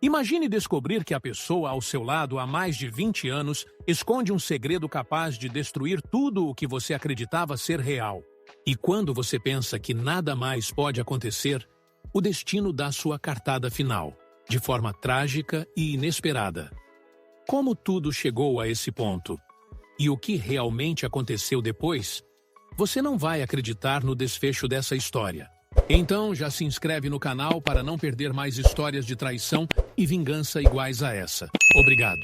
Imagine descobrir que a pessoa ao seu lado há mais de 20 anos esconde um segredo capaz de destruir tudo o que você acreditava ser real. E quando você pensa que nada mais pode acontecer, o destino dá sua cartada final, de forma trágica e inesperada. Como tudo chegou a esse ponto? E o que realmente aconteceu depois? Você não vai acreditar no desfecho dessa história. Então já se inscreve no canal para não perder mais histórias de traição e vingança iguais a essa. Obrigado.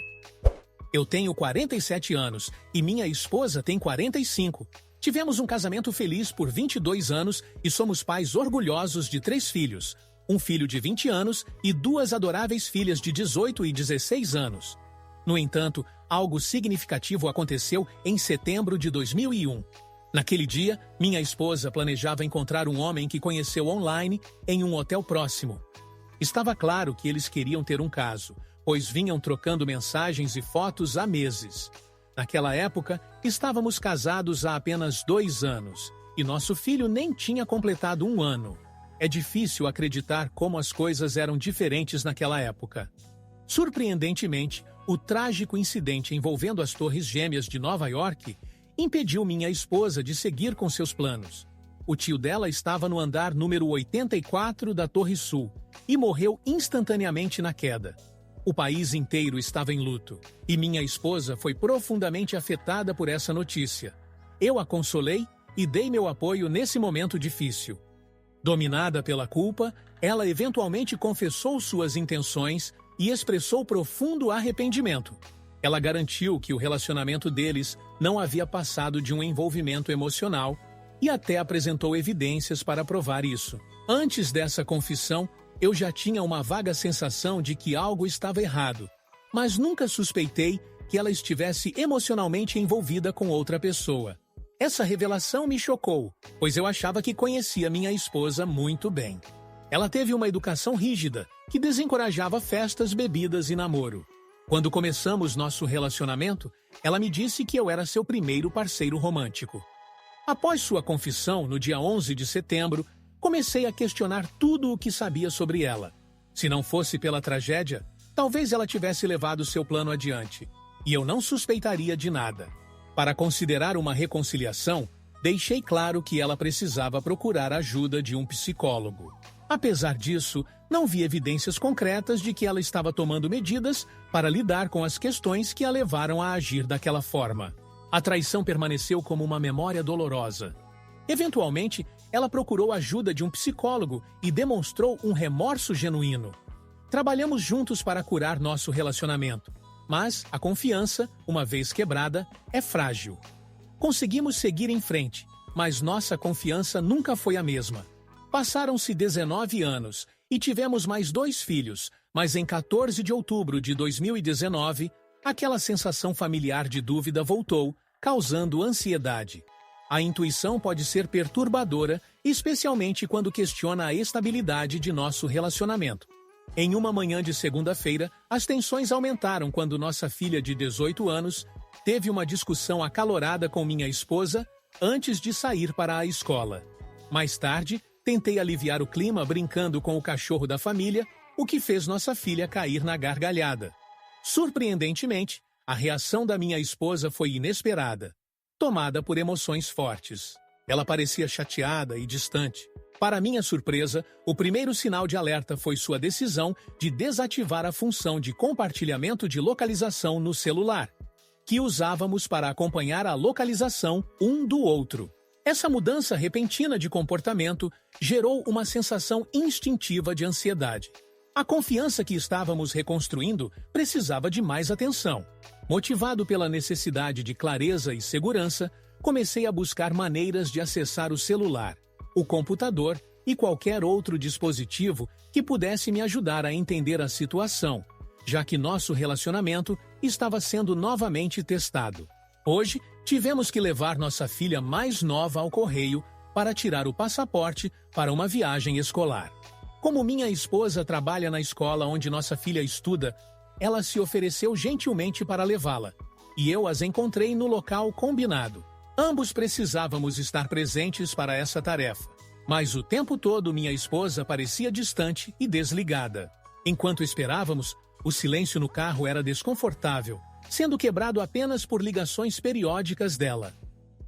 Eu tenho 47 anos e minha esposa tem 45. Tivemos um casamento feliz por 22 anos e somos pais orgulhosos de 3 filhos. Um filho de 20 anos e 2 adoráveis filhas de 18 e 16 anos. No entanto, algo significativo aconteceu em setembro de 2001. Naquele dia, minha esposa planejava encontrar um homem que conheceu online em um hotel próximo. Estava claro que eles queriam ter um caso, pois vinham trocando mensagens e fotos há meses. Naquela época, estávamos casados há apenas 2 anos, e nosso filho nem tinha completado 1 ano. É difícil acreditar como as coisas eram diferentes naquela época. Surpreendentemente, o trágico incidente envolvendo as Torres Gêmeas de Nova York impediu minha esposa de seguir com seus planos. O tio dela estava no andar número 84 da Torre Sul e morreu instantaneamente na queda. O país inteiro estava em luto e minha esposa foi profundamente afetada por essa notícia. Eu a consolei e dei meu apoio nesse momento difícil. Dominada pela culpa, ela eventualmente confessou suas intenções e expressou profundo arrependimento. Ela garantiu que o relacionamento deles não havia passado de um envolvimento emocional e até apresentou evidências para provar isso. Antes dessa confissão, eu já tinha uma vaga sensação de que algo estava errado, mas nunca suspeitei que ela estivesse emocionalmente envolvida com outra pessoa. Essa revelação me chocou, pois eu achava que conhecia minha esposa muito bem. Ela teve uma educação rígida, que desencorajava festas, bebidas e namoro. Quando começamos nosso relacionamento, ela me disse que eu era seu primeiro parceiro romântico. Após sua confissão, no dia 11 de setembro, comecei a questionar tudo o que sabia sobre ela. Se não fosse pela tragédia, talvez ela tivesse levado seu plano adiante, e eu não suspeitaria de nada. Para considerar uma reconciliação, deixei claro que ela precisava procurar a ajuda de um psicólogo. Apesar disso, não vi evidências concretas de que ela estava tomando medidas para lidar com as questões que a levaram a agir daquela forma. A traição permaneceu como uma memória dolorosa. Eventualmente, ela procurou a ajuda de um psicólogo e demonstrou um remorso genuíno. Trabalhamos juntos para curar nosso relacionamento, mas a confiança, uma vez quebrada, é frágil. Conseguimos seguir em frente, mas nossa confiança nunca foi a mesma. Passaram-se 19 anos e tivemos mais 2 filhos, mas em 14 de outubro de 2019, aquela sensação familiar de dúvida voltou, causando ansiedade. A intuição pode ser perturbadora, especialmente quando questiona a estabilidade de nosso relacionamento. Em uma manhã de segunda-feira, as tensões aumentaram quando nossa filha de 18 anos teve uma discussão acalorada com minha esposa antes de sair para a escola. Mais tarde, tentei aliviar o clima brincando com o cachorro da família, o que fez nossa filha cair na gargalhada. Surpreendentemente, a reação da minha esposa foi inesperada, tomada por emoções fortes. Ela parecia chateada e distante. Para minha surpresa, o primeiro sinal de alerta foi sua decisão de desativar a função de compartilhamento de localização no celular, que usávamos para acompanhar a localização um do outro. Essa mudança repentina de comportamento gerou uma sensação instintiva de ansiedade. A confiança que estávamos reconstruindo precisava de mais atenção. Motivado pela necessidade de clareza e segurança, comecei a buscar maneiras de acessar o celular, o computador e qualquer outro dispositivo que pudesse me ajudar a entender a situação, já que nosso relacionamento estava sendo novamente testado. Hoje, tivemos que levar nossa filha mais nova ao correio para tirar o passaporte para uma viagem escolar. Como minha esposa trabalha na escola onde nossa filha estuda, ela se ofereceu gentilmente para levá-la, e eu as encontrei no local combinado. Ambos precisávamos estar presentes para essa tarefa, mas o tempo todo minha esposa parecia distante e desligada. Enquanto esperávamos, o silêncio no carro era desconfortável, sendo quebrado apenas por ligações periódicas dela.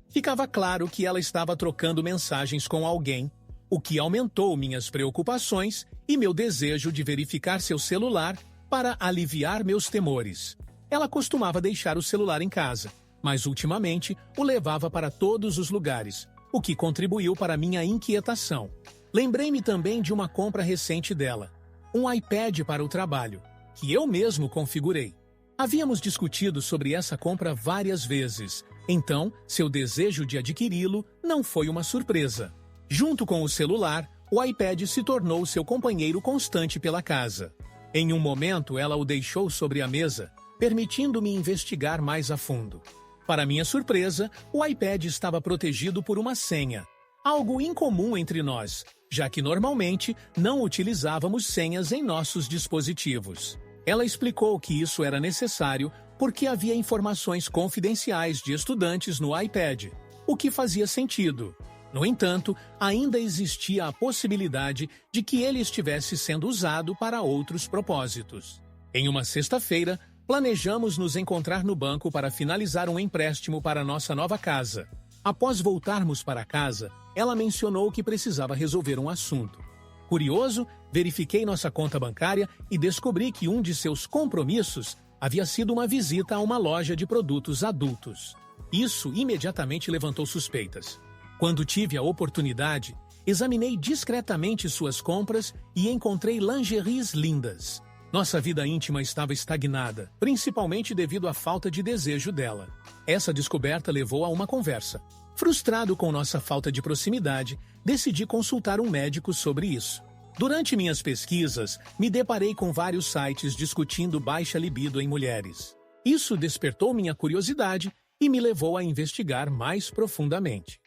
Ficava claro que ela estava trocando mensagens com alguém, o que aumentou minhas preocupações e meu desejo de verificar seu celular para aliviar meus temores. Ela costumava deixar o celular em casa, mas ultimamente o levava para todos os lugares, o que contribuiu para minha inquietação. Lembrei-me também de uma compra recente dela, um iPad para o trabalho, que eu mesmo configurei. Havíamos discutido sobre essa compra várias vezes, então seu desejo de adquiri-lo não foi uma surpresa. Junto com o celular, o iPad se tornou seu companheiro constante pela casa. Em um momento, ela o deixou sobre a mesa, permitindo-me investigar mais a fundo. Para minha surpresa, o iPad estava protegido por uma senha, algo incomum entre nós, já que normalmente não utilizávamos senhas em nossos dispositivos. Ela explicou que isso era necessário porque havia informações confidenciais de estudantes no iPad, o que fazia sentido. No entanto, ainda existia a possibilidade de que ele estivesse sendo usado para outros propósitos. Em uma sexta-feira, planejamos nos encontrar no banco para finalizar um empréstimo para nossa nova casa. Após voltarmos para casa, ela mencionou que precisava resolver um assunto. Curioso, verifiquei nossa conta bancária e descobri que um de seus compromissos havia sido uma visita a uma loja de produtos adultos. Isso imediatamente levantou suspeitas. Quando tive a oportunidade, examinei discretamente suas compras e encontrei lingeries lindas. Nossa vida íntima estava estagnada, principalmente devido à falta de desejo dela. Essa descoberta levou a uma conversa. Frustrado com nossa falta de proximidade, decidi consultar um médico sobre isso. Durante minhas pesquisas, me deparei com vários sites discutindo baixa libido em mulheres. Isso despertou minha curiosidade e me levou a investigar mais profundamente.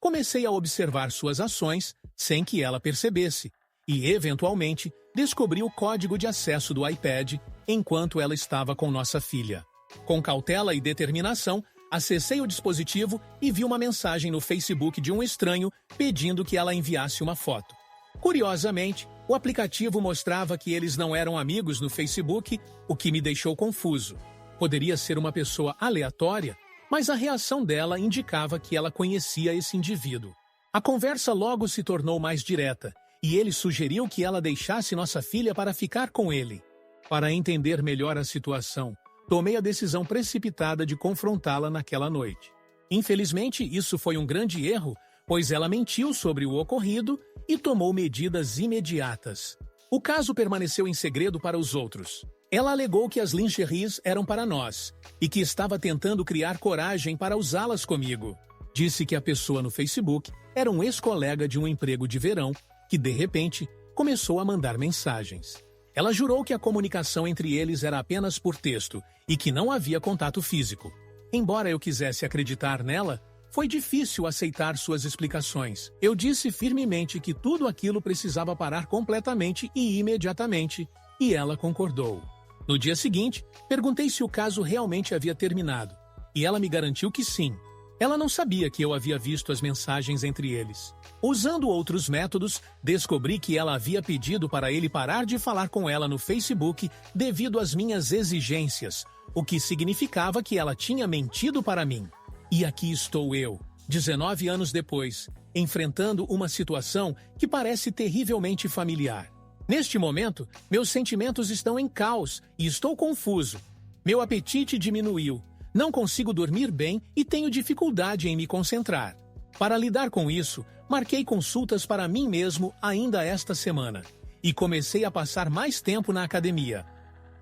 Comecei a observar suas ações sem que ela percebesse e, eventualmente, descobri o código de acesso do iPad enquanto ela estava com nossa filha. Com cautela e determinação, acessei o dispositivo e vi uma mensagem no Facebook de um estranho pedindo que ela enviasse uma foto. Curiosamente, o aplicativo mostrava que eles não eram amigos no Facebook, o que me deixou confuso. Poderia ser uma pessoa aleatória, mas a reação dela indicava que ela conhecia esse indivíduo. A conversa logo se tornou mais direta, e ele sugeriu que ela deixasse nossa filha para ficar com ele. Para entender melhor a situação, tomei a decisão precipitada de confrontá-la naquela noite. Infelizmente, isso foi um grande erro, pois ela mentiu sobre o ocorrido e tomou medidas imediatas. O caso permaneceu em segredo para os outros. Ela alegou que as lingeries eram para nós e que estava tentando criar coragem para usá-las comigo. Disse que a pessoa no Facebook era um ex-colega de um emprego de verão que, de repente, começou a mandar mensagens. Ela jurou que a comunicação entre eles era apenas por texto e que não havia contato físico. Embora eu quisesse acreditar nela, foi difícil aceitar suas explicações. Eu disse firmemente que tudo aquilo precisava parar completamente e imediatamente, e ela concordou. No dia seguinte, perguntei se o caso realmente havia terminado, e ela me garantiu que sim. Ela não sabia que eu havia visto as mensagens entre eles. Usando outros métodos, descobri que ela havia pedido para ele parar de falar com ela no Facebook devido às minhas exigências, o que significava que ela tinha mentido para mim. E aqui estou eu, 19 anos depois, enfrentando uma situação que parece terrivelmente familiar. Neste momento, meus sentimentos estão em caos e estou confuso. Meu apetite diminuiu, não consigo dormir bem e tenho dificuldade em me concentrar. Para lidar com isso, marquei consultas para mim mesmo ainda esta semana e comecei a passar mais tempo na academia.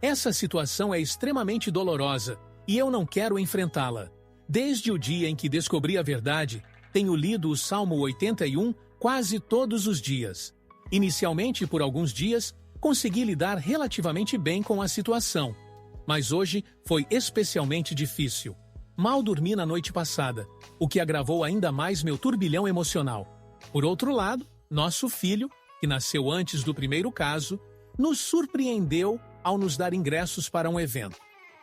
Essa situação é extremamente dolorosa e eu não quero enfrentá-la. Desde o dia em que descobri a verdade, tenho lido o Salmo 81 quase todos os dias. Inicialmente, por alguns dias, consegui lidar relativamente bem com a situação, mas hoje foi especialmente difícil. Mal dormi na noite passada, o que agravou ainda mais meu turbilhão emocional. Por outro lado, nosso filho, que nasceu antes do primeiro caso, nos surpreendeu ao nos dar ingressos para um evento.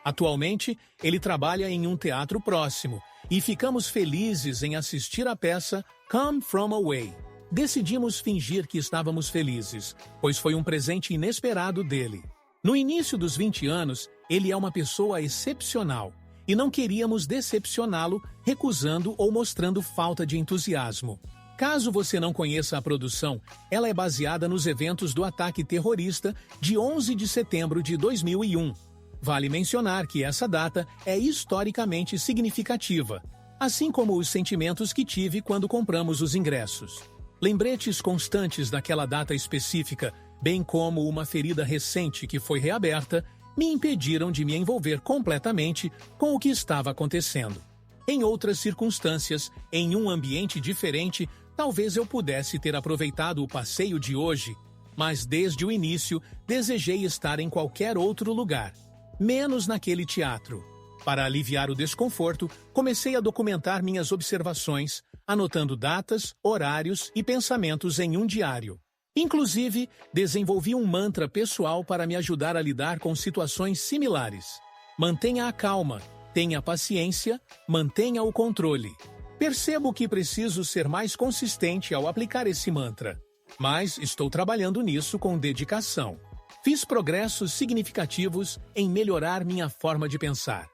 Atualmente, ele trabalha em um teatro próximo e ficamos felizes em assistir a peça Come From Away. Decidimos fingir que estávamos felizes, pois foi um presente inesperado dele. No início dos 20 anos, ele é uma pessoa excepcional e não queríamos decepcioná-lo recusando ou mostrando falta de entusiasmo. Caso você não conheça a produção, ela é baseada nos eventos do ataque terrorista de 11 de setembro de 2001. Vale mencionar que essa data é historicamente significativa, assim como os sentimentos que tive quando compramos os ingressos. Lembretes constantes daquela data específica, bem como uma ferida recente que foi reaberta, me impediram de me envolver completamente com o que estava acontecendo. Em outras circunstâncias, em um ambiente diferente, talvez eu pudesse ter aproveitado o passeio de hoje, mas desde o início desejei estar em qualquer outro lugar, menos naquele teatro. Para aliviar o desconforto, comecei a documentar minhas observações, anotando datas, horários e pensamentos em um diário. Inclusive, desenvolvi um mantra pessoal para me ajudar a lidar com situações similares. Mantenha a calma, tenha paciência, mantenha o controle. Percebo que preciso ser mais consistente ao aplicar esse mantra, mas estou trabalhando nisso com dedicação. Fiz progressos significativos em melhorar minha forma de pensar.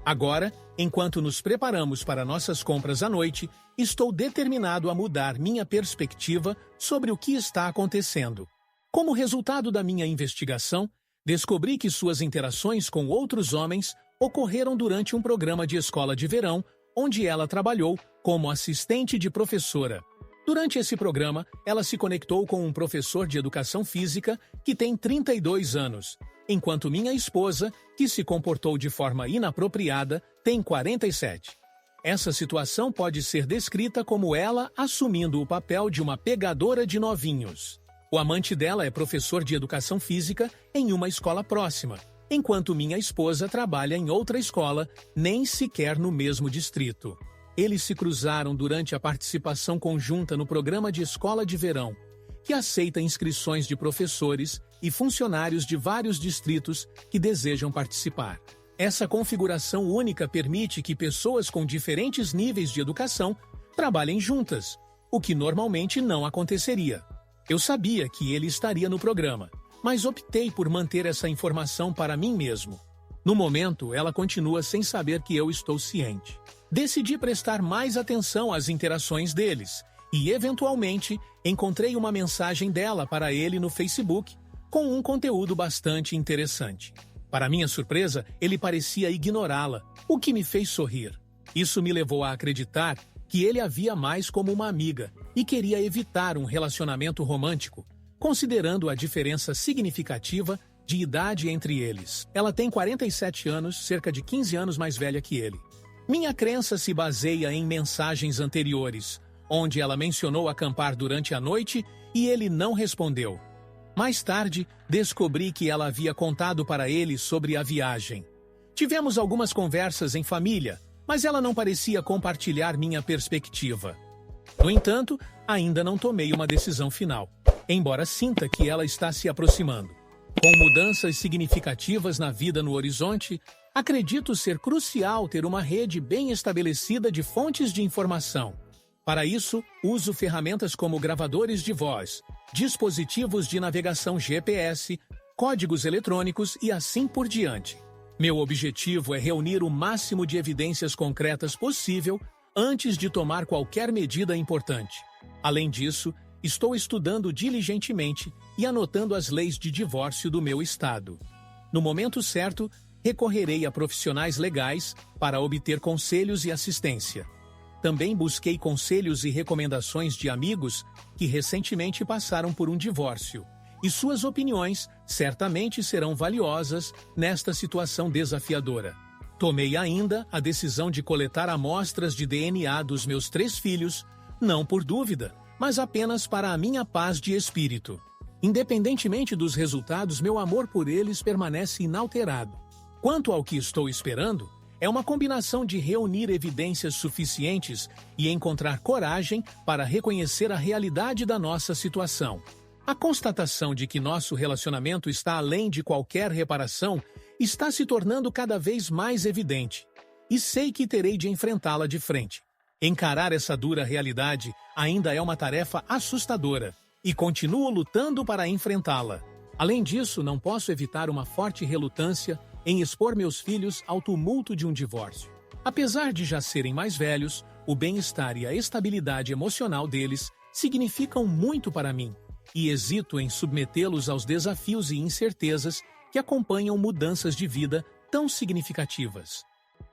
Agora, enquanto nos preparamos para nossas compras à noite, estou determinado a mudar minha perspectiva sobre o que está acontecendo. Como resultado da minha investigação, descobri que suas interações com outros homens ocorreram durante um programa de escola de verão, onde ela trabalhou como assistente de professora. Durante esse programa, ela se conectou com um professor de educação física que tem 32 anos, enquanto minha esposa, que se comportou de forma inapropriada, tem 47. Essa situação pode ser descrita como ela assumindo o papel de uma pegadora de novinhos. O amante dela é professor de educação física em uma escola próxima, enquanto minha esposa trabalha em outra escola, nem sequer no mesmo distrito. Eles se cruzaram durante a participação conjunta no programa de escola de verão, que aceita inscrições de professores e funcionários de vários distritos que desejam participar. Essa configuração única permite que pessoas com diferentes níveis de educação trabalhem juntas, o que normalmente não aconteceria. Eu sabia que ele estaria no programa, mas optei por manter essa informação para mim mesmo. No momento, ela continua sem saber que eu estou ciente. Decidi prestar mais atenção às interações deles e, eventualmente, encontrei uma mensagem dela para ele no Facebook com um conteúdo bastante interessante. Para minha surpresa, ele parecia ignorá-la, o que me fez sorrir. Isso me levou a acreditar que ele a via mais como uma amiga e queria evitar um relacionamento romântico, considerando a diferença significativa de idade entre eles. Ela tem 47 anos, cerca de 15 anos mais velha que ele. Minha crença se baseia em mensagens anteriores, onde ela mencionou acampar durante a noite e ele não respondeu. Mais tarde, descobri que ela havia contado para ele sobre a viagem. Tivemos algumas conversas em família, mas ela não parecia compartilhar minha perspectiva. No entanto, ainda não tomei uma decisão final, embora sinta que ela está se aproximando. Com mudanças significativas na vida no horizonte, acredito ser crucial ter uma rede bem estabelecida de fontes de informação. Para isso, uso ferramentas como gravadores de voz, dispositivos de navegação GPS, códigos eletrônicos e assim por diante. Meu objetivo é reunir o máximo de evidências concretas possível antes de tomar qualquer medida importante. Além disso, estou estudando diligentemente e anotando as leis de divórcio do meu estado. No momento certo, recorrerei a profissionais legais para obter conselhos e assistência. Também busquei conselhos e recomendações de amigos que recentemente passaram por um divórcio, e suas opiniões certamente serão valiosas nesta situação desafiadora. Tomei ainda a decisão de coletar amostras de DNA dos meus 3 filhos, não por dúvida, mas apenas para a minha paz de espírito. Independentemente dos resultados, meu amor por eles permanece inalterado. Quanto ao que estou esperando, é uma combinação de reunir evidências suficientes e encontrar coragem para reconhecer a realidade da nossa situação. A constatação de que nosso relacionamento está além de qualquer reparação está se tornando cada vez mais evidente, e sei que terei de enfrentá-la de frente. Encarar essa dura realidade ainda é uma tarefa assustadora, e continuo lutando para enfrentá-la. Além disso, não posso evitar uma forte relutância em expor meus filhos ao tumulto de um divórcio. Apesar de já serem mais velhos, o bem-estar e a estabilidade emocional deles significam muito para mim, e hesito em submetê-los aos desafios e incertezas que acompanham mudanças de vida tão significativas.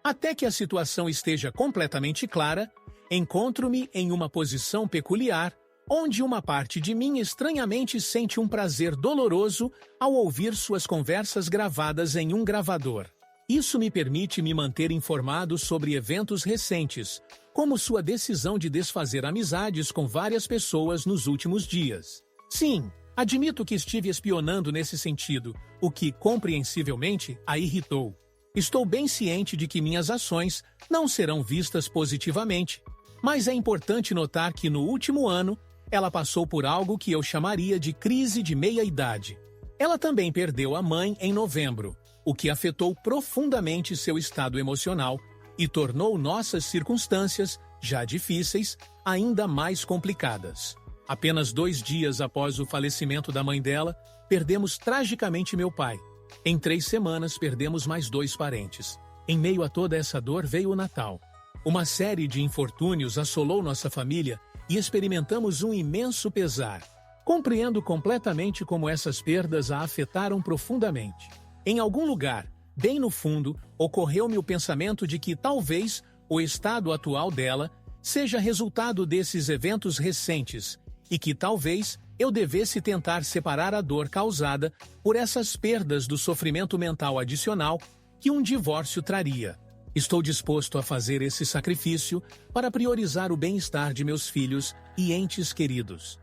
Até que a situação esteja completamente clara, encontro-me em uma posição peculiar, onde uma parte de mim estranhamente sente um prazer doloroso ao ouvir suas conversas gravadas em um gravador. Isso me permite me manter informado sobre eventos recentes, como sua decisão de desfazer amizades com várias pessoas nos últimos dias. Sim, admito que estive espionando nesse sentido, o que, compreensivelmente, a irritou. Estou bem ciente de que minhas ações não serão vistas positivamente, mas é importante notar que no último ano, ela passou por algo que eu chamaria de crise de meia-idade. Ela também perdeu a mãe em novembro, o que afetou profundamente seu estado emocional e tornou nossas circunstâncias, já difíceis, ainda mais complicadas. Apenas 2 dias após o falecimento da mãe dela, perdemos tragicamente meu pai. Em 3 semanas, perdemos mais 2 parentes. Em meio a toda essa dor veio o Natal. Uma série de infortúnios assolou nossa família e experimentamos um imenso pesar. Compreendo completamente como essas perdas a afetaram profundamente. Em algum lugar, bem no fundo, ocorreu-me o pensamento de que talvez o estado atual dela seja resultado desses eventos recentes e que talvez eu devesse tentar separar a dor causada por essas perdas do sofrimento mental adicional que um divórcio traria. Estou disposto a fazer esse sacrifício para priorizar o bem-estar de meus filhos e entes queridos.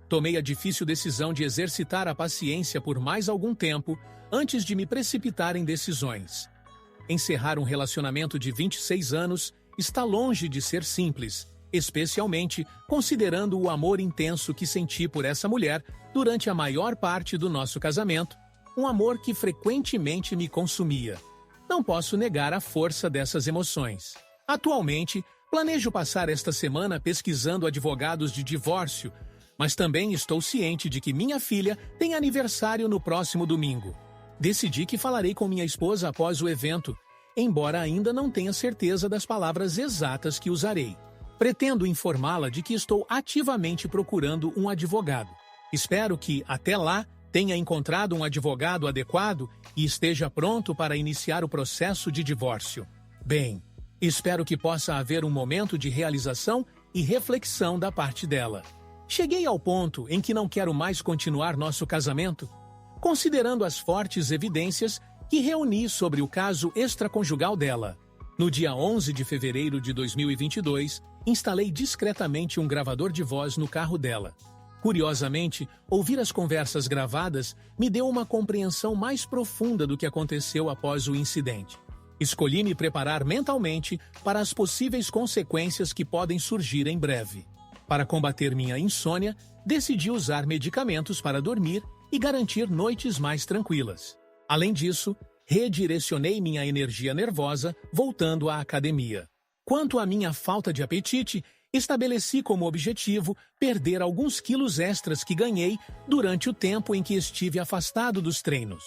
Tomei a difícil decisão de exercitar a paciência por mais algum tempo antes de me precipitar em decisões. Encerrar um relacionamento de 26 anos está longe de ser simples, especialmente considerando o amor intenso que senti por essa mulher durante a maior parte do nosso casamento, um amor que frequentemente me consumia. Não posso negar a força dessas emoções. Atualmente, planejo passar esta semana pesquisando advogados de divórcio, mas também estou ciente de que minha filha tem aniversário no próximo domingo. Decidi que falarei com minha esposa após o evento, embora ainda não tenha certeza das palavras exatas que usarei. Pretendo informá-la de que estou ativamente procurando um advogado. Espero que, até lá, tenha encontrado um advogado adequado e esteja pronto para iniciar o processo de divórcio. Bem, espero que possa haver um momento de realização e reflexão da parte dela. Cheguei ao ponto em que não quero mais continuar nosso casamento, considerando as fortes evidências que reuni sobre o caso extraconjugal dela. No dia 11 de fevereiro de 2022, instalei discretamente um gravador de voz no carro dela. Curiosamente, ouvir as conversas gravadas me deu uma compreensão mais profunda do que aconteceu após o incidente. Escolhi me preparar mentalmente para as possíveis consequências que podem surgir em breve. Para combater minha insônia, decidi usar medicamentos para dormir e garantir noites mais tranquilas. Além disso, redirecionei minha energia nervosa voltando à academia. Quanto à minha falta de apetite, estabeleci como objetivo perder alguns quilos extras que ganhei durante o tempo em que estive afastado dos treinos.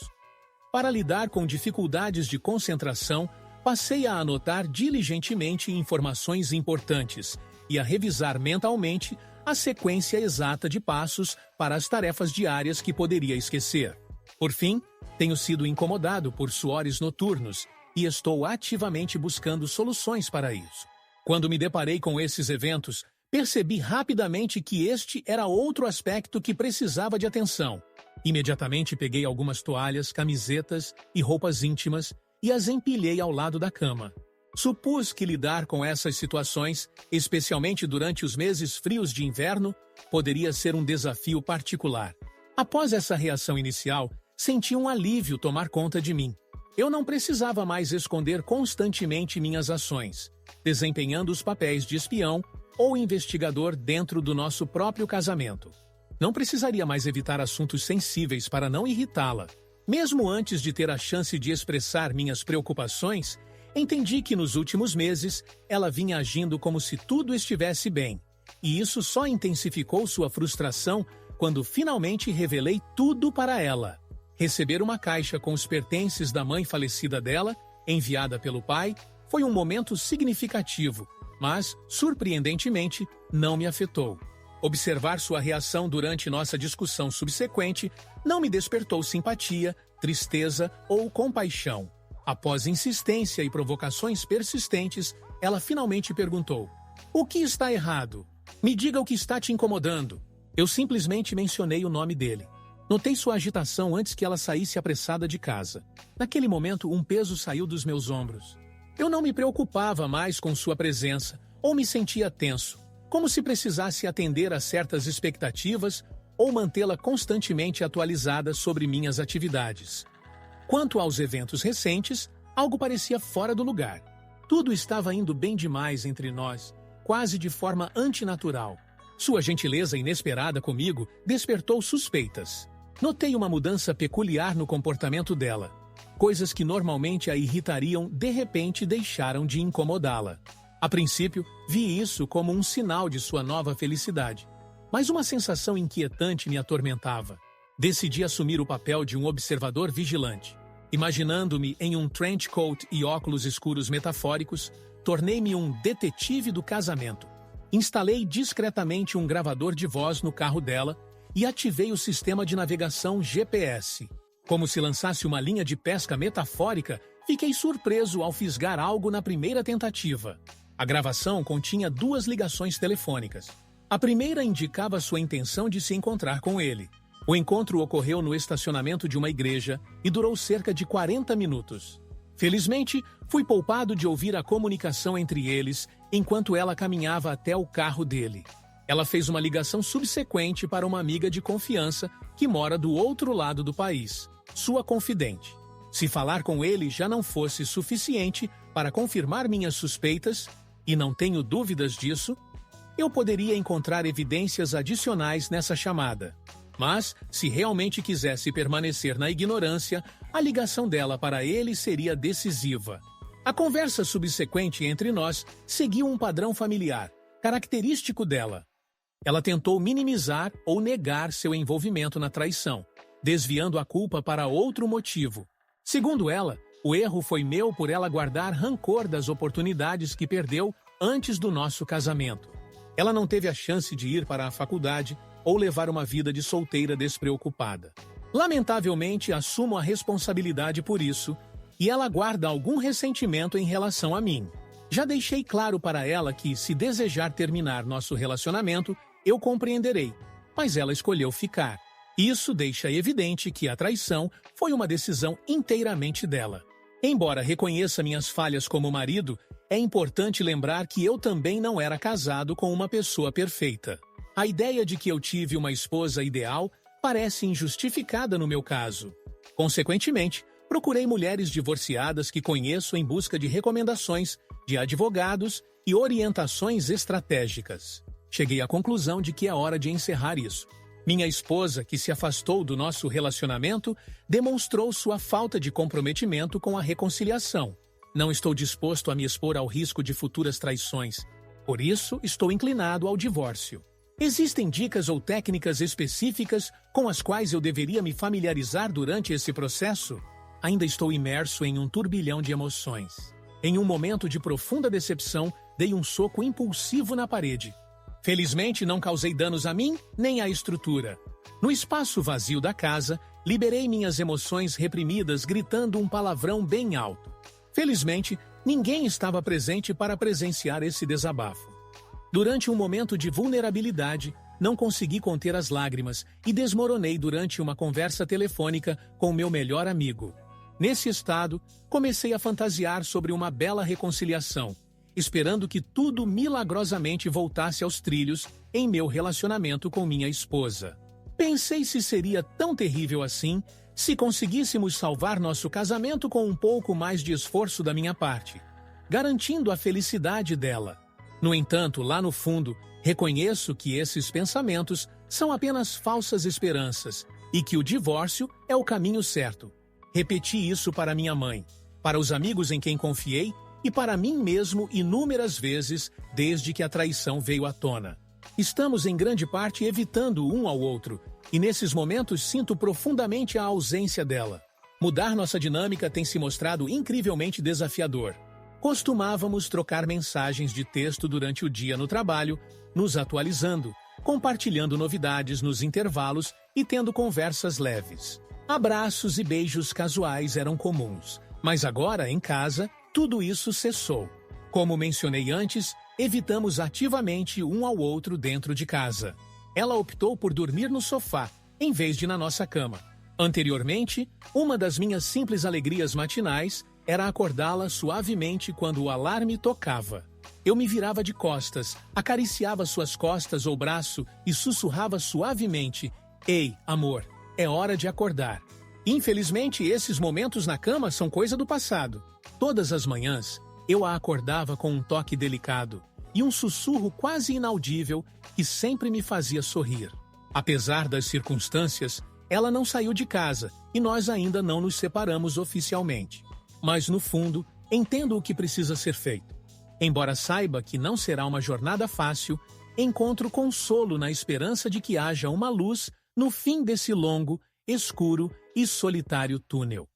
Para lidar com dificuldades de concentração, passei a anotar diligentemente informações importantes e a revisar mentalmente a sequência exata de passos para as tarefas diárias que poderia esquecer. Por fim, tenho sido incomodado por suores noturnos e estou ativamente buscando soluções para isso. Quando me deparei com esses eventos, percebi rapidamente que este era outro aspecto que precisava de atenção. Imediatamente peguei algumas toalhas, camisetas e roupas íntimas e as empilhei ao lado da cama. Supus que lidar com essas situações, especialmente durante os meses frios de inverno, poderia ser um desafio particular. Após essa reação inicial, senti um alívio tomar conta de mim. Eu não precisava mais esconder constantemente minhas ações, desempenhando os papéis de espião ou investigador dentro do nosso próprio casamento. Não precisaria mais evitar assuntos sensíveis para não irritá-la. Mesmo antes de ter a chance de expressar minhas preocupações, Entendi que nos últimos meses ela vinha agindo como se tudo estivesse bem, e isso só intensificou sua frustração quando finalmente revelei tudo para ela. Receber uma caixa com os pertences da mãe falecida dela, enviada pelo pai, foi um momento significativo, mas, surpreendentemente, não me afetou. Observar sua reação durante nossa discussão subsequente não me despertou simpatia, tristeza ou compaixão. Após insistência e provocações persistentes, ela finalmente perguntou: "O que está errado? Me diga o que está te incomodando." Eu simplesmente mencionei o nome dele. Notei sua agitação antes que ela saísse apressada de casa. Naquele momento, um peso saiu dos meus ombros. Eu não me preocupava mais com sua presença, ou me sentia tenso, como se precisasse atender a certas expectativas ou mantê-la constantemente atualizada sobre minhas atividades. Quanto aos eventos recentes, algo parecia fora do lugar. Tudo estava indo bem demais entre nós, quase de forma antinatural. Sua gentileza inesperada comigo despertou suspeitas. Notei uma mudança peculiar no comportamento dela. Coisas que normalmente a irritariam de repente deixaram de incomodá-la. A princípio, vi isso como um sinal de sua nova felicidade. Mas uma sensação inquietante me atormentava. Decidi assumir o papel de um observador vigilante. Imaginando-me em um trench coat e óculos escuros metafóricos, tornei-me um detetive do casamento. Instalei discretamente um gravador de voz no carro dela e ativei o sistema de navegação GPS. Como se lançasse uma linha de pesca metafórica, fiquei surpreso ao fisgar algo na primeira tentativa. A gravação continha 2 ligações telefônicas. A primeira indicava sua intenção de se encontrar com ele. O encontro ocorreu no estacionamento de uma igreja e durou cerca de 40 minutos. Felizmente, fui poupado de ouvir a comunicação entre eles enquanto ela caminhava até o carro dele. Ela fez uma ligação subsequente para uma amiga de confiança que mora do outro lado do país, sua confidente. Se falar com ele já não fosse suficiente para confirmar minhas suspeitas, e não tenho dúvidas disso, eu poderia encontrar evidências adicionais nessa chamada. Mas, se realmente quisesse permanecer na ignorância, a ligação dela para ele seria decisiva. A conversa subsequente entre nós seguiu um padrão familiar, característico dela. Ela tentou minimizar ou negar seu envolvimento na traição, desviando a culpa para outro motivo. Segundo ela, o erro foi meu por ela guardar rancor das oportunidades que perdeu antes do nosso casamento. Ela não teve a chance de ir para a faculdade ou levar uma vida de solteira despreocupada. Lamentavelmente, assumo a responsabilidade por isso, e ela guarda algum ressentimento em relação a mim. Já deixei claro para ela que, se desejar terminar nosso relacionamento, eu compreenderei, mas ela escolheu ficar. Isso deixa evidente que a traição foi uma decisão inteiramente dela. Embora reconheça minhas falhas como marido, é importante lembrar que eu também não era casado com uma pessoa perfeita. A ideia de que eu tive uma esposa ideal parece injustificada no meu caso. Consequentemente, procurei mulheres divorciadas que conheço em busca de recomendações, de advogados e orientações estratégicas. Cheguei à conclusão de que é hora de encerrar isso. Minha esposa, que se afastou do nosso relacionamento, demonstrou sua falta de comprometimento com a reconciliação. Não estou disposto a me expor ao risco de futuras traições. Por isso, estou inclinado ao divórcio. Existem dicas ou técnicas específicas com as quais eu deveria me familiarizar durante esse processo? Ainda estou imerso em um turbilhão de emoções. Em um momento de profunda decepção, dei um soco impulsivo na parede. Felizmente, não causei danos a mim nem à estrutura. No espaço vazio da casa, liberei minhas emoções reprimidas gritando um palavrão bem alto. Felizmente, ninguém estava presente para presenciar esse desabafo. Durante um momento de vulnerabilidade, não consegui conter as lágrimas e desmoronei durante uma conversa telefônica com meu melhor amigo. Nesse estado, comecei a fantasiar sobre uma bela reconciliação, esperando que tudo milagrosamente voltasse aos trilhos em meu relacionamento com minha esposa. Pensei se seria tão terrível assim se conseguíssemos salvar nosso casamento com um pouco mais de esforço da minha parte, garantindo a felicidade dela. No entanto, lá no fundo, reconheço que esses pensamentos são apenas falsas esperanças e que o divórcio é o caminho certo. Repeti isso para minha mãe, para os amigos em quem confiei e para mim mesmo inúmeras vezes desde que a traição veio à tona. Estamos em grande parte evitando um ao outro, e nesses momentos sinto profundamente a ausência dela. Mudar nossa dinâmica tem se mostrado incrivelmente desafiador. Costumávamos trocar mensagens de texto durante o dia no trabalho, nos atualizando, compartilhando novidades nos intervalos e tendo conversas leves. Abraços e beijos casuais eram comuns, mas agora, em casa, tudo isso cessou. Como mencionei antes, evitamos ativamente um ao outro dentro de casa. Ela optou por dormir no sofá, em vez de na nossa cama. Anteriormente, uma das minhas simples alegrias matinais era acordá-la suavemente quando o alarme tocava. Eu me virava de costas, acariciava suas costas ou braço e sussurrava suavemente: "Ei, amor, é hora de acordar." Infelizmente, esses momentos na cama são coisa do passado. Todas as manhãs, eu a acordava com um toque delicado e um sussurro quase inaudível que sempre me fazia sorrir. Apesar das circunstâncias, ela não saiu de casa e nós ainda não nos separamos oficialmente. Mas, no fundo, entendo o que precisa ser feito. Embora saiba que não será uma jornada fácil, encontro consolo na esperança de que haja uma luz no fim desse longo, escuro e solitário túnel.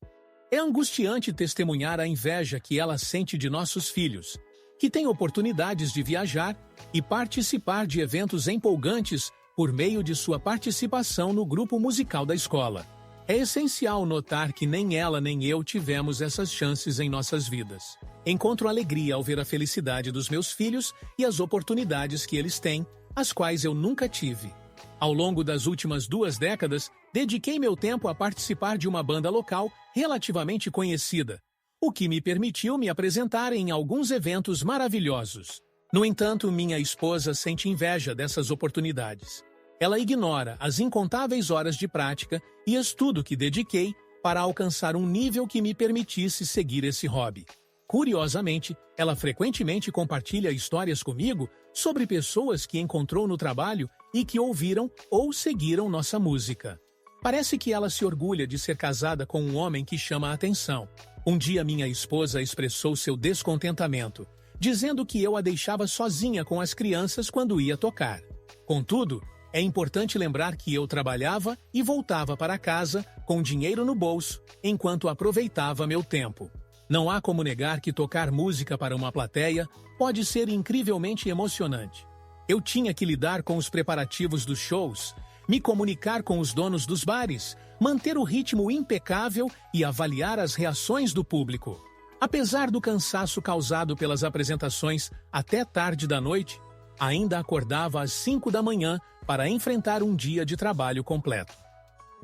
É angustiante testemunhar a inveja que ela sente de nossos filhos, que têm oportunidades de viajar e participar de eventos empolgantes por meio de sua participação no grupo musical da escola. É essencial notar que nem ela nem eu tivemos essas chances em nossas vidas. Encontro alegria ao ver a felicidade dos meus filhos e as oportunidades que eles têm, as quais eu nunca tive. Ao longo das últimas 2 décadas, dediquei meu tempo a participar de uma banda local relativamente conhecida, o que me permitiu me apresentar em alguns eventos maravilhosos. No entanto, minha esposa sente inveja dessas oportunidades. Ela ignora as incontáveis horas de prática e estudo que dediquei para alcançar um nível que me permitisse seguir esse hobby. Curiosamente, ela frequentemente compartilha histórias comigo sobre pessoas que encontrou no trabalho e que ouviram ou seguiram nossa música. Parece que ela se orgulha de ser casada com um homem que chama a atenção. Um dia minha esposa expressou seu descontentamento, dizendo que eu a deixava sozinha com as crianças quando ia tocar. Contudo, é importante lembrar que eu trabalhava e voltava para casa com dinheiro no bolso, enquanto aproveitava meu tempo. Não há como negar que tocar música para uma plateia pode ser incrivelmente emocionante. Eu tinha que lidar com os preparativos dos shows, me comunicar com os donos dos bares, manter o ritmo impecável e avaliar as reações do público. Apesar do cansaço causado pelas apresentações até tarde da noite, ainda acordava às 5 da manhã para enfrentar um dia de trabalho completo.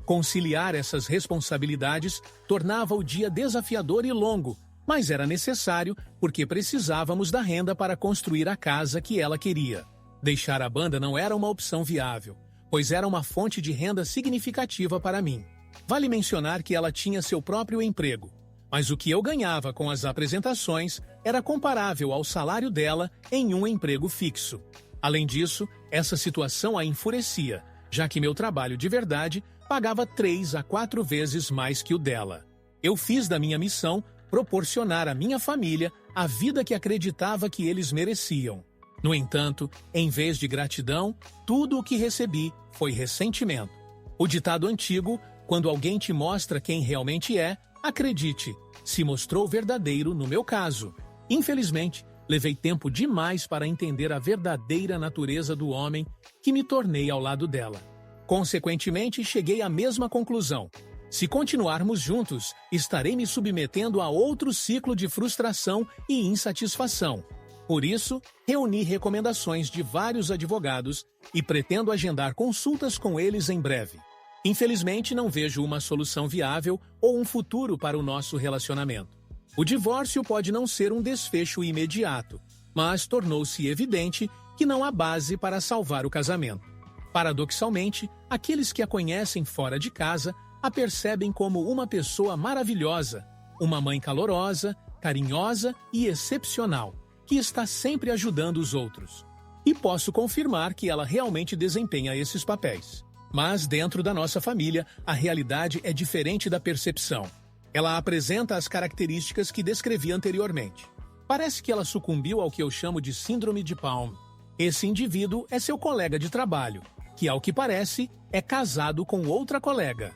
Conciliar essas responsabilidades tornava o dia desafiador e longo, mas era necessário porque precisávamos da renda para construir a casa que ela queria. Deixar a banda não era uma opção viável, pois era uma fonte de renda significativa para mim. Vale mencionar que ela tinha seu próprio emprego, mas o que eu ganhava com as apresentações era comparável ao salário dela em um emprego fixo. Além disso, essa situação a enfurecia, já que meu trabalho de verdade pagava 3 a 4 vezes mais que o dela. Eu fiz da minha missão proporcionar à minha família a vida que acreditava que eles mereciam. No entanto, em vez de gratidão, tudo o que recebi foi ressentimento. O ditado antigo, quando alguém te mostra quem realmente é, acredite, se mostrou verdadeiro no meu caso. Infelizmente, levei tempo demais para entender a verdadeira natureza do homem que me tornei ao lado dela. Consequentemente, cheguei à mesma conclusão. Se continuarmos juntos, estarei me submetendo a outro ciclo de frustração e insatisfação. Por isso, reuni recomendações de vários advogados e pretendo agendar consultas com eles em breve. Infelizmente, não vejo uma solução viável ou um futuro para o nosso relacionamento. O divórcio pode não ser um desfecho imediato, mas tornou-se evidente que não há base para salvar o casamento. Paradoxalmente, aqueles que a conhecem fora de casa a percebem como uma pessoa maravilhosa, uma mãe calorosa, carinhosa e excepcional, que está sempre ajudando os outros. E posso confirmar que ela realmente desempenha esses papéis. Mas dentro da nossa família, a realidade é diferente da percepção. Ela apresenta as características que descrevi anteriormente. Parece que ela sucumbiu ao que eu chamo de síndrome de Palm. Esse indivíduo é seu colega de trabalho, que, ao que parece, é casado com outra colega.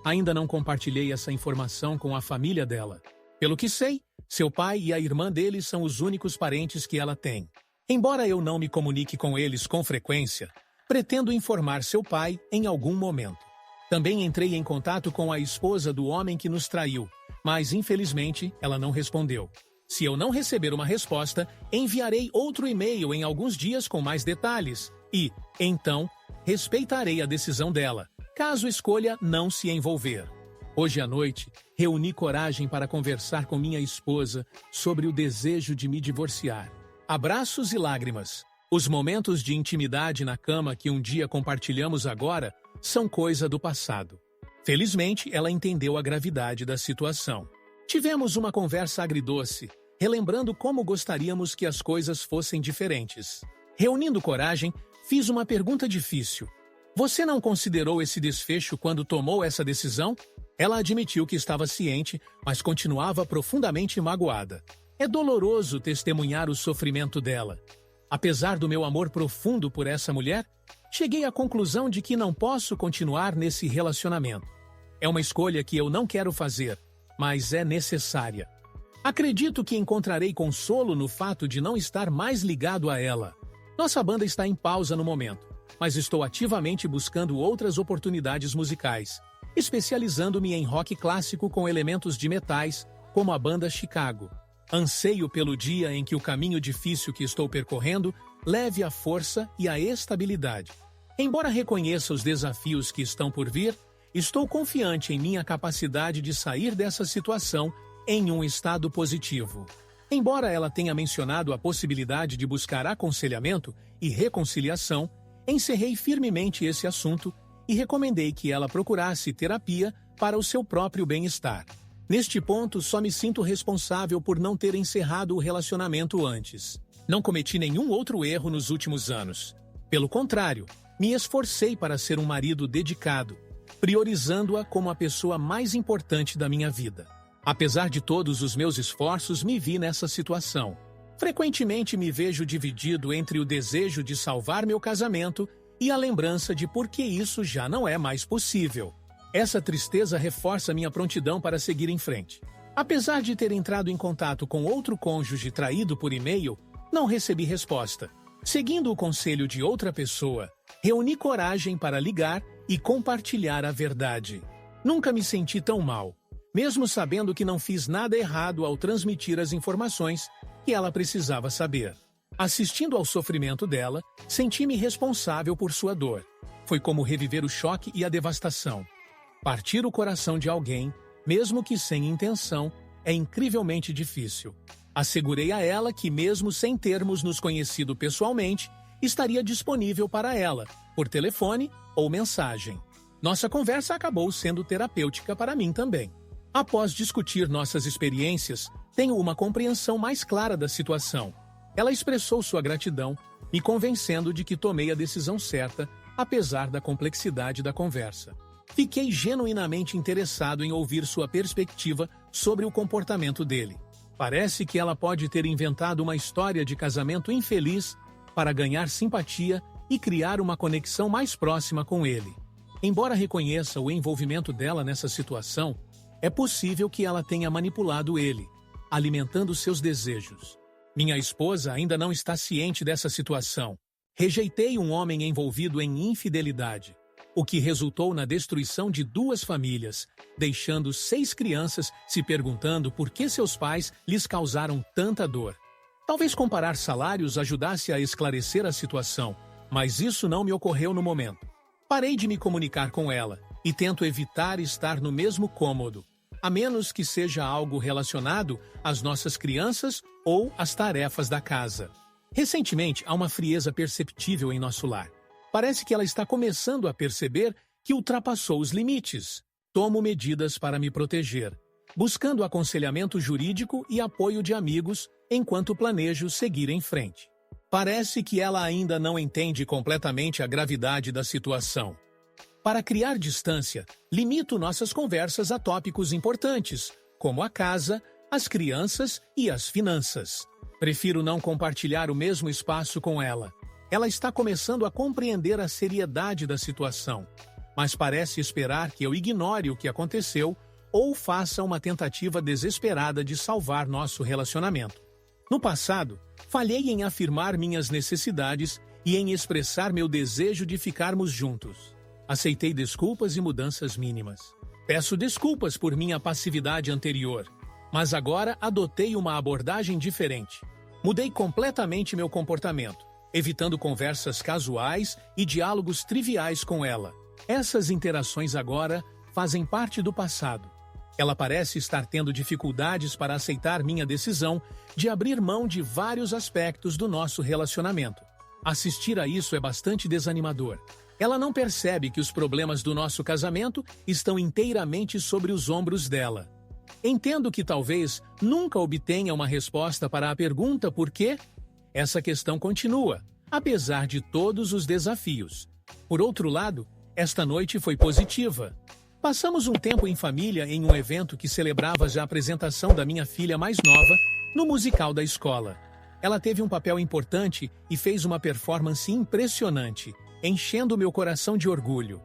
Ainda não compartilhei essa informação com a família dela. Pelo que sei, seu pai e a irmã dele são os únicos parentes que ela tem. Embora eu não me comunique com eles com frequência, pretendo informar seu pai em algum momento. Também entrei em contato com a esposa do homem que nos traiu, mas infelizmente ela não respondeu. Se eu não receber uma resposta, enviarei outro e-mail em alguns dias com mais detalhes e, então, respeitarei a decisão dela, caso escolha não se envolver. Hoje à noite, reuni coragem para conversar com minha esposa sobre o desejo de me divorciar. Abraços e lágrimas. Os momentos de intimidade na cama que um dia compartilhamos agora são coisa do passado. Felizmente, ela entendeu a gravidade da situação. Tivemos uma conversa agridoce, relembrando como gostaríamos que as coisas fossem diferentes. Reunindo coragem, fiz uma pergunta difícil. Você não considerou esse desfecho quando tomou essa decisão? Ela admitiu que estava ciente, mas continuava profundamente magoada. É doloroso testemunhar o sofrimento dela. Apesar do meu amor profundo por essa mulher, cheguei à conclusão de que não posso continuar nesse relacionamento. É uma escolha que eu não quero fazer, mas é necessária. Acredito que encontrarei consolo no fato de não estar mais ligado a ela. Nossa banda está em pausa no momento, mas estou ativamente buscando outras oportunidades musicais, especializando-me em rock clássico com elementos de metais, como a banda Chicago. Anseio pelo dia em que o caminho difícil que estou percorrendo leve a força e a estabilidade. Embora reconheça os desafios que estão por vir, estou confiante em minha capacidade de sair dessa situação em um estado positivo. Embora ela tenha mencionado a possibilidade de buscar aconselhamento e reconciliação, encerrei firmemente esse assunto e recomendei que ela procurasse terapia para o seu próprio bem-estar. Neste ponto, só me sinto responsável por não ter encerrado o relacionamento antes. Não cometi nenhum outro erro nos últimos anos. Pelo contrário, me esforcei para ser um marido dedicado, priorizando-a como a pessoa mais importante da minha vida. Apesar de todos os meus esforços, me vi nessa situação. Frequentemente me vejo dividido entre o desejo de salvar meu casamento e a lembrança de por que isso já não é mais possível. Essa tristeza reforça minha prontidão para seguir em frente. Apesar de ter entrado em contato com outro cônjuge traído por e-mail, não recebi resposta. Seguindo o conselho de outra pessoa, reuni coragem para ligar e compartilhar a verdade. Nunca me senti tão mal, mesmo sabendo que não fiz nada errado ao transmitir as informações que ela precisava saber. Assistindo ao sofrimento dela, senti-me responsável por sua dor. Foi como reviver o choque e a devastação. Partir o coração de alguém, mesmo que sem intenção, é incrivelmente difícil. Assegurei a ela que, mesmo sem termos nos conhecido pessoalmente, estaria disponível para ela, por telefone ou mensagem. Nossa conversa acabou sendo terapêutica para mim também. Após discutir nossas experiências, tenho uma compreensão mais clara da situação. Ela expressou sua gratidão, me convencendo de que tomei a decisão certa, apesar da complexidade da conversa. Fiquei genuinamente interessado em ouvir sua perspectiva sobre o comportamento dele. Parece que ela pode ter inventado uma história de casamento infeliz para ganhar simpatia e criar uma conexão mais próxima com ele. Embora reconheça o envolvimento dela nessa situação, é possível que ela tenha manipulado ele, alimentando seus desejos. Minha esposa ainda não está ciente dessa situação. Rejeitei um homem envolvido em infidelidade, o que resultou na destruição de 2 famílias, deixando 6 crianças se perguntando por que seus pais lhes causaram tanta dor. Talvez comparar salários ajudasse a esclarecer a situação, mas isso não me ocorreu no momento. Parei de me comunicar com ela e tento evitar estar no mesmo cômodo, a menos que seja algo relacionado às nossas crianças ou às tarefas da casa. Recentemente, há uma frieza perceptível em nosso lar. Parece que ela está começando a perceber que ultrapassou os limites. Tomo medidas para me proteger, buscando aconselhamento jurídico e apoio de amigos enquanto planejo seguir em frente. Parece que ela ainda não entende completamente a gravidade da situação. Para criar distância, limito nossas conversas a tópicos importantes, como a casa, as crianças e as finanças. Prefiro não compartilhar o mesmo espaço com ela. Ela está começando a compreender a seriedade da situação, mas parece esperar que eu ignore o que aconteceu ou faça uma tentativa desesperada de salvar nosso relacionamento. No passado, falhei em afirmar minhas necessidades e em expressar meu desejo de ficarmos juntos. Aceitei desculpas e mudanças mínimas. Peço desculpas por minha passividade anterior, mas agora adotei uma abordagem diferente. Mudei completamente meu comportamento, evitando conversas casuais e diálogos triviais com ela. Essas interações agora fazem parte do passado. Ela parece estar tendo dificuldades para aceitar minha decisão de abrir mão de vários aspectos do nosso relacionamento. Assistir a isso é bastante desanimador. Ela não percebe que os problemas do nosso casamento estão inteiramente sobre os ombros dela. Entendo que talvez nunca obtenha uma resposta para a pergunta por quê. Essa questão continua, apesar de todos os desafios. Por outro lado, esta noite foi positiva. Passamos um tempo em família em um evento que celebrava a apresentação da minha filha mais nova no musical da escola. Ela teve um papel importante e fez uma performance impressionante, enchendo meu coração de orgulho.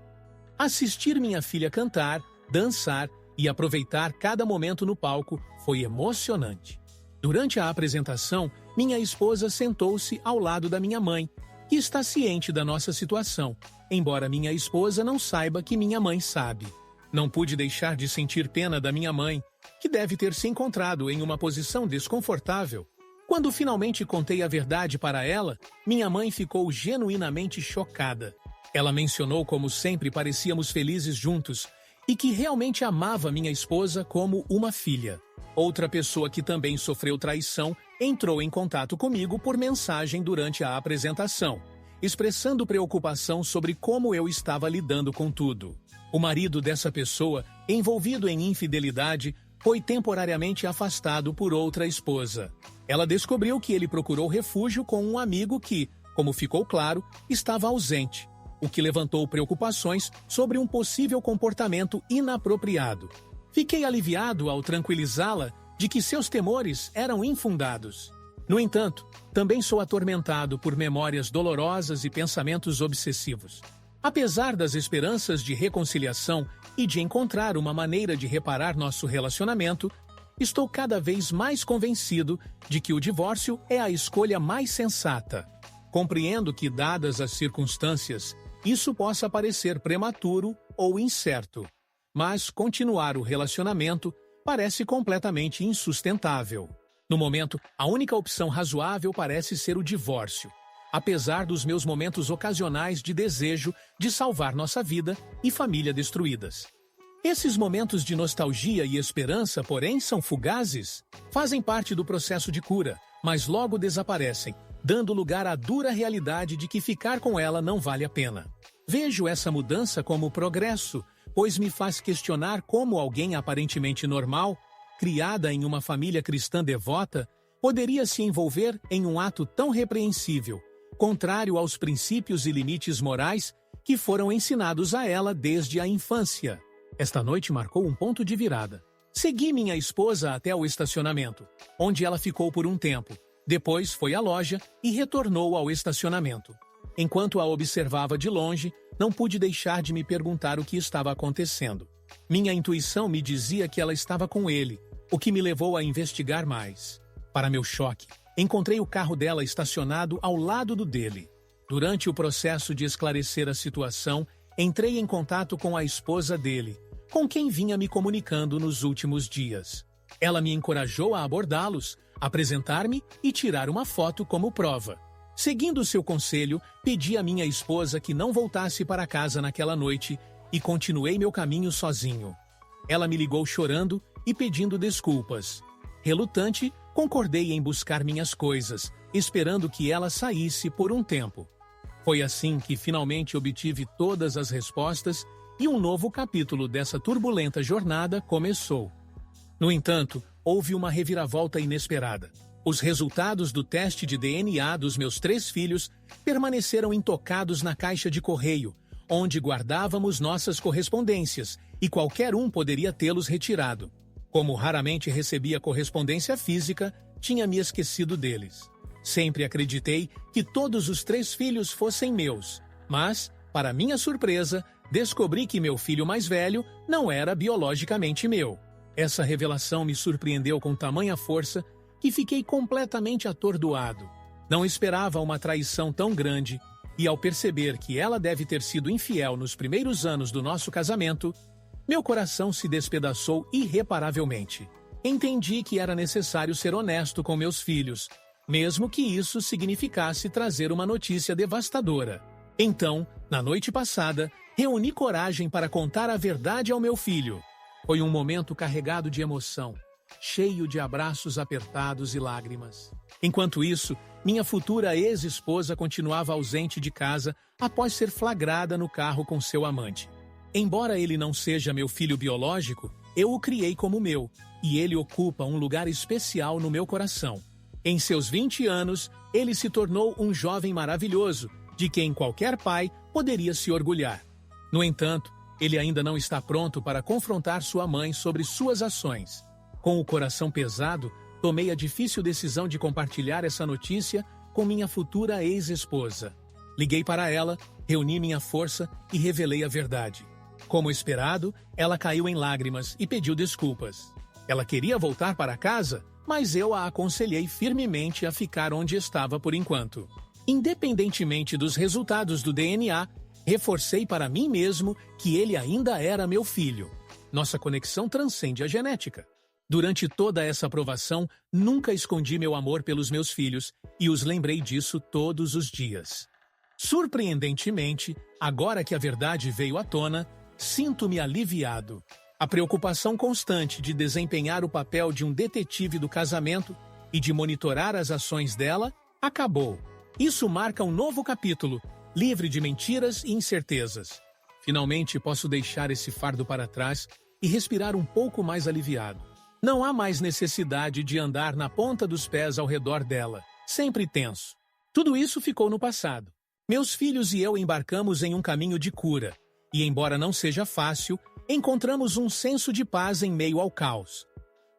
Assistir minha filha cantar, dançar e aproveitar cada momento no palco foi emocionante. Durante a apresentação, minha esposa sentou-se ao lado da minha mãe, que está ciente da nossa situação, embora minha esposa não saiba que minha mãe sabe. Não pude deixar de sentir pena da minha mãe, que deve ter se encontrado em uma posição desconfortável. Quando finalmente contei a verdade para ela, minha mãe ficou genuinamente chocada. Ela mencionou como sempre parecíamos felizes juntos e que realmente amava minha esposa como uma filha. Outra pessoa que também sofreu traição entrou em contato comigo por mensagem durante a apresentação, expressando preocupação sobre como eu estava lidando com tudo. O marido dessa pessoa, envolvido em infidelidade, foi temporariamente afastado por outra esposa. Ela descobriu que ele procurou refúgio com um amigo que, como ficou claro, estava ausente, o que levantou preocupações sobre um possível comportamento inapropriado. Fiquei aliviado ao tranquilizá-la de que seus temores eram infundados. No entanto, também sou atormentado por memórias dolorosas e pensamentos obsessivos. Apesar das esperanças de reconciliação e de encontrar uma maneira de reparar nosso relacionamento, estou cada vez mais convencido de que o divórcio é a escolha mais sensata. Compreendo que, dadas as circunstâncias, isso possa parecer prematuro ou incerto, mas continuar o relacionamento parece completamente insustentável. No momento, a única opção razoável parece ser o divórcio, apesar dos meus momentos ocasionais de desejo de salvar nossa vida e família destruídas. Esses momentos de nostalgia e esperança, porém, são fugazes, fazem parte do processo de cura, mas logo desaparecem, dando lugar à dura realidade de que ficar com ela não vale a pena. Vejo essa mudança como progresso, pois me faz questionar como alguém aparentemente normal, criada em uma família cristã devota, poderia se envolver em um ato tão repreensível, contrário aos princípios e limites morais que foram ensinados a ela desde a infância. Esta noite marcou um ponto de virada. Segui minha esposa até o estacionamento, onde ela ficou por um tempo. Depois foi à loja e retornou ao estacionamento. Enquanto a observava de longe, não pude deixar de me perguntar o que estava acontecendo. Minha intuição me dizia que ela estava com ele, o que me levou a investigar mais. Para meu choque, encontrei o carro dela estacionado ao lado do dele. Durante o processo de esclarecer a situação, entrei em contato com a esposa dele, com quem vinha me comunicando nos últimos dias. Ela me encorajou a abordá-los, apresentar-me e tirar uma foto como prova. Seguindo seu conselho, pedi à minha esposa que não voltasse para casa naquela noite e continuei meu caminho sozinho. Ela me ligou chorando e pedindo desculpas. Relutante, concordei em buscar minhas coisas, esperando que ela saísse por um tempo. Foi assim que finalmente obtive todas as respostas e um novo capítulo dessa turbulenta jornada começou. No entanto, houve uma reviravolta inesperada. Os resultados do teste de DNA dos meus 3 filhos permaneceram intocados na caixa de correio, onde guardávamos nossas correspondências, e qualquer um poderia tê-los retirado. Como raramente recebia correspondência física, tinha me esquecido deles. Sempre acreditei que todos os 3 filhos fossem meus, mas, para minha surpresa, descobri que meu filho mais velho não era biologicamente meu. Essa revelação me surpreendeu com tamanha força que fiquei completamente atordoado. Não esperava uma traição tão grande, e ao perceber que ela deve ter sido infiel nos primeiros anos do nosso casamento, meu coração se despedaçou irreparavelmente. Entendi que era necessário ser honesto com meus filhos, mesmo que isso significasse trazer uma notícia devastadora. Então, na noite passada, reuni coragem para contar a verdade ao meu filho. Foi um momento carregado de emoção, cheio de abraços apertados e lágrimas. Enquanto isso, minha futura ex-esposa continuava ausente de casa após ser flagrada no carro com seu amante. Embora ele não seja meu filho biológico, eu o criei como meu, e ele ocupa um lugar especial no meu coração. Em seus 20 anos, ele se tornou um jovem maravilhoso, de quem qualquer pai poderia se orgulhar. No entanto, ele ainda não está pronto para confrontar sua mãe sobre suas ações. Com o coração pesado, tomei a difícil decisão de compartilhar essa notícia com minha futura ex-esposa. Liguei para ela, reuni minha força e revelei a verdade. Como esperado, ela caiu em lágrimas e pediu desculpas. Ela queria voltar para casa, mas eu a aconselhei firmemente a ficar onde estava por enquanto. Independentemente dos resultados do DNA, reforcei para mim mesmo que ele ainda era meu filho. Nossa conexão transcende a genética. Durante toda essa aprovação, nunca escondi meu amor pelos meus filhos e os lembrei disso todos os dias. Surpreendentemente, agora que a verdade veio à tona, sinto-me aliviado. A preocupação constante de desempenhar o papel de um detetive do casamento e de monitorar as ações dela acabou. Isso marca um novo capítulo, livre de mentiras e incertezas. Finalmente posso deixar esse fardo para trás e respirar um pouco mais aliviado. Não há mais necessidade de andar na ponta dos pés ao redor dela, sempre tenso. Tudo isso ficou no passado. Meus filhos e eu embarcamos em um caminho de cura, e embora não seja fácil, encontramos um senso de paz em meio ao caos.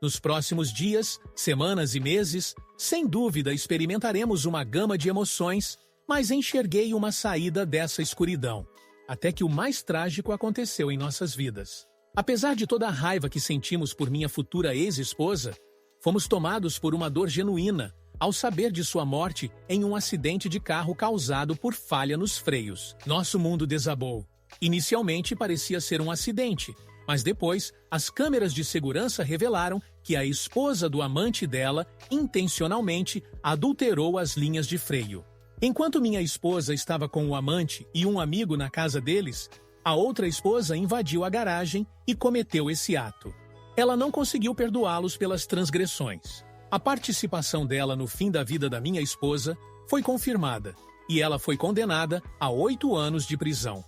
Nos próximos dias, semanas e meses, sem dúvida experimentaremos uma gama de emoções, mas enxerguei uma saída dessa escuridão, até que o mais trágico aconteceu em nossas vidas. Apesar de toda a raiva que sentimos por minha futura ex-esposa, fomos tomados por uma dor genuína ao saber de sua morte em um acidente de carro causado por falha nos freios. Nosso mundo desabou. Inicialmente parecia ser um acidente, mas depois as câmeras de segurança revelaram que a esposa do amante dela intencionalmente adulterou as linhas de freio. Enquanto minha esposa estava com o amante e um amigo na casa deles, a outra esposa invadiu a garagem e cometeu esse ato. Ela não conseguiu perdoá-los pelas transgressões. A participação dela no fim da vida da minha esposa foi confirmada, e ela foi condenada a 8 anos de prisão.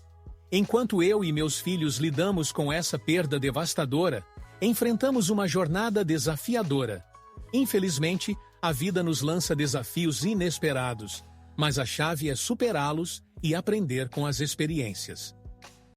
Enquanto eu e meus filhos lidamos com essa perda devastadora, enfrentamos uma jornada desafiadora. Infelizmente, a vida nos lança desafios inesperados, mas a chave é superá-los e aprender com as experiências.